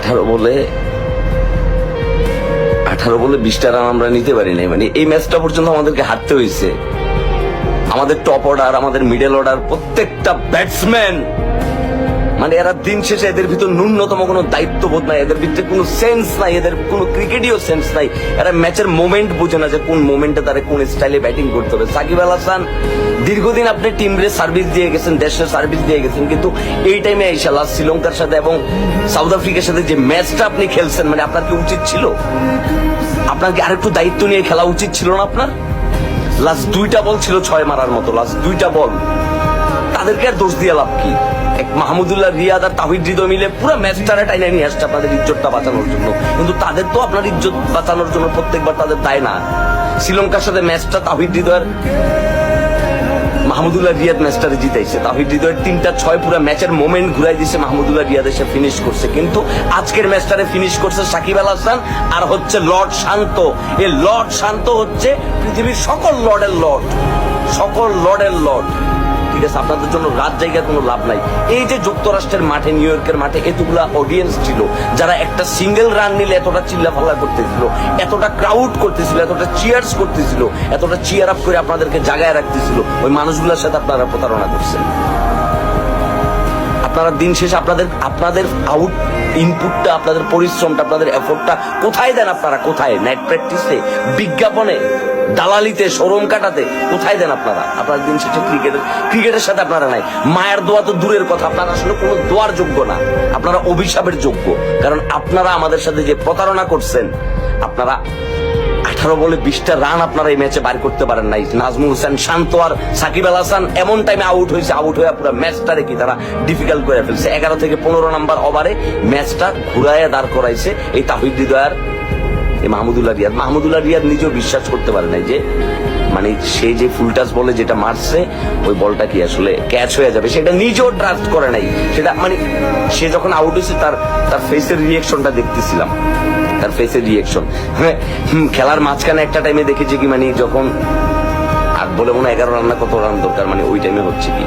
18 বলে 20টা রান আমরা নিতে পারি নাই। মানে এই ম্যাচটা পর্যন্ত আমাদেরকে হারতে হয়েছে। আমাদের টপ অর্ডার, আমাদের মিডল অর্ডার, প্রত্যেকটা ব্যাটসম্যান, মানে এরা দিন শেষে এদের ভিতর ন্যূনতম কোনো দায়িত্ববোধ নাই, এদের ভিতরে কোনো সেন্স নাই, এদের কোনো ক্রিকেটীয় সেন্স নাই। এরা ম্যাচের মোমেন্ট বোঝে না যে কোন মোমেন্টে তারা কোন স্টাইলে ব্যাটিং করতে হবে। সাকিব আল হাসান দীর্ঘদিন আপনি টিমরে সার্ভিস দিয়ে গেছেন, দেশের সার্ভিস দিয়ে গেছেন, কিন্তু এই টাইমে আইসা লাস্ট শ্রীলঙ্কার সাথে এবং সাউথ আফ্রিকার সাথে যে ম্যাচটা আপনি খেলছেন, মানে আপনার কি উচিত ছিল? আপনার কি আরেকটু দায়িত্ব নিয়ে খেলা উচিত ছিল না আপনার? লাস্ট 2টা বল ছিল 6 মারার মতো, লাস্ট 2টা বল। তাদেরকে আর দোষ দিয়ে লাভ কি? এক মাহমুদুল্লাহ রিয়াদ আর তাহিদ হৃদয় মিলে পুরো ম্যাচটারে টাইনে নিয়ে আসছে আপনাদের ইজ্জতটা বাঁচানোর জন্য, কিন্তু তাদের তো আপনার ইজ্জত বাঁচানোর জন্য প্রত্যেকবার তাদের দায় না। শ্রীলঙ্কার সাথে ম্যাচটা তাহিদ হৃদয়ের, মাহমুদুল্লাহ রিয়াদ ম্যাচটারে জিতাইছে। তাহিদ হৃদয়ের 3টা 6 পুরো ম্যাচের মোমেন্ট ঘুরাই দিয়েছে মাহমুদুল্লাহ রিয়াদ এসে ফিনিশ করছে, কিন্তু আজকের ম্যাচটারে ফিনিশ করছে সাকিব আল হাসান আর হচ্ছে লর্ড শান্ত। এই লর্ড শান্ত হচ্ছে পৃথিবীর সকল লর্ডের লর্ড, সকল লর্ডের লর্ড। ঠিক আছে, আপনাদের জন্য রাত জায়গায় কোনো লাভ নাই। এই যে যুক্তরাষ্ট্রের মাঠে, নিউ ইয়র্কের মাঠে এতগুলা অডিয়েন্স ছিল, যারা একটা সিঙ্গেল রান নিলে এতটা চিল্লাফাল্লা করতেছিল, এতটা ক্রাউড করতেছিল, এতটা চিয়ার্স করতেছিল, এতটা চিয়ার আপ করে আপনাদেরকে জাগায় রাখতেছিল, ওই মানুষগুলোর সাথে আপনারা প্রতারণা করছেন। আপনারা দিন শেষে আপনাদের আউট ইনপুটটা, আপনাদের পরিশ্রমটা, আপনাদের এফোর্টটা কোথায় দেন? আপনারা কোথায়? নাইট প্র্যাকটিসে, বিজ্ঞাপনে, দালালিতে, শোরুম কাটাতে কোথায় দেন আপনারা? আপনারা দিন শেষে ক্রিকেটের সাথে আপনারা নাই। মায়ের দোয়া তো দূরের কথা, আপনারা আসলে কোনো দোয়ার যোগ্য না, আপনারা অভিশাপের যোগ্য। কারণ আপনারা আমাদের সাথে যে প্রতারণা করছেন, আপনারা 18 বলে 20টা রান আপনারা এই ম্যাচে বার করতে পারেন নাই। নাজমুল হোসেন শান্ত আর সাকিব আল হাসান এমন টাইমে আউট হয়েছে, আউট হয়ে পুরো ম্যাচটারে কি তারা ডিফিকাল্ট করে ফেলছে। 11 থেকে 15 নাম্বার ওভারে ম্যাচটা ঘুরাইয়া দাঁড় করাইছে এই তাহিদ হৃদয় আর এই মাহমুদুল্লাহ রিয়াদ নিজেও বিশ্বাস করতে পারে নাই যে মানে সে যে ফুল টাচ বলে যেটা মারছে ওই বলটা কি আসলে ক্যাচ হয়ে যাবে, সেটা নিজেও ট্রাস্ট করে নাই। সেটা মানে সে যখন আউট হয়েছে তার ফেসের রিয়েকশনটা দেখতেছিলাম, তার ফেসের রিয়েকশন। খেলার মাঝখানে একটা টাইমে দেখেছি কি মানে যখন আর বলে মনে 11 রান না কত রান দরকার, মানে ওই টাইমে হচ্ছে কি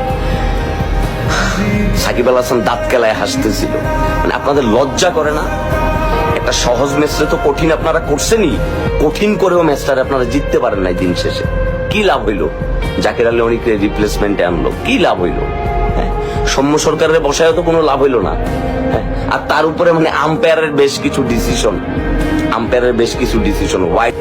সাকিব আল হাসান দাঁত কেলায় হাসতেছিল। মানে আপনাদের লজ্জা করে না? একটা সহজ ম্যাচে তো কঠিন আপনারা করছেনই, কঠিন করেও ম্যাচটারে আপনারা জিততে পারেন নাই। দিন শেষে কি লাভ হইলো? জাকির আলী অনেক রিপ্লেসমেন্টে আনলো, কি লাভ হইলো? হ্যাঁ, সৌম্য সরকারের বসায় তো কোনো লাভ হইলো না। হ্যাঁ, আর তার উপরে মানে আম্পায়ারের বেশ কিছু ডিসিশন, হোয়াইট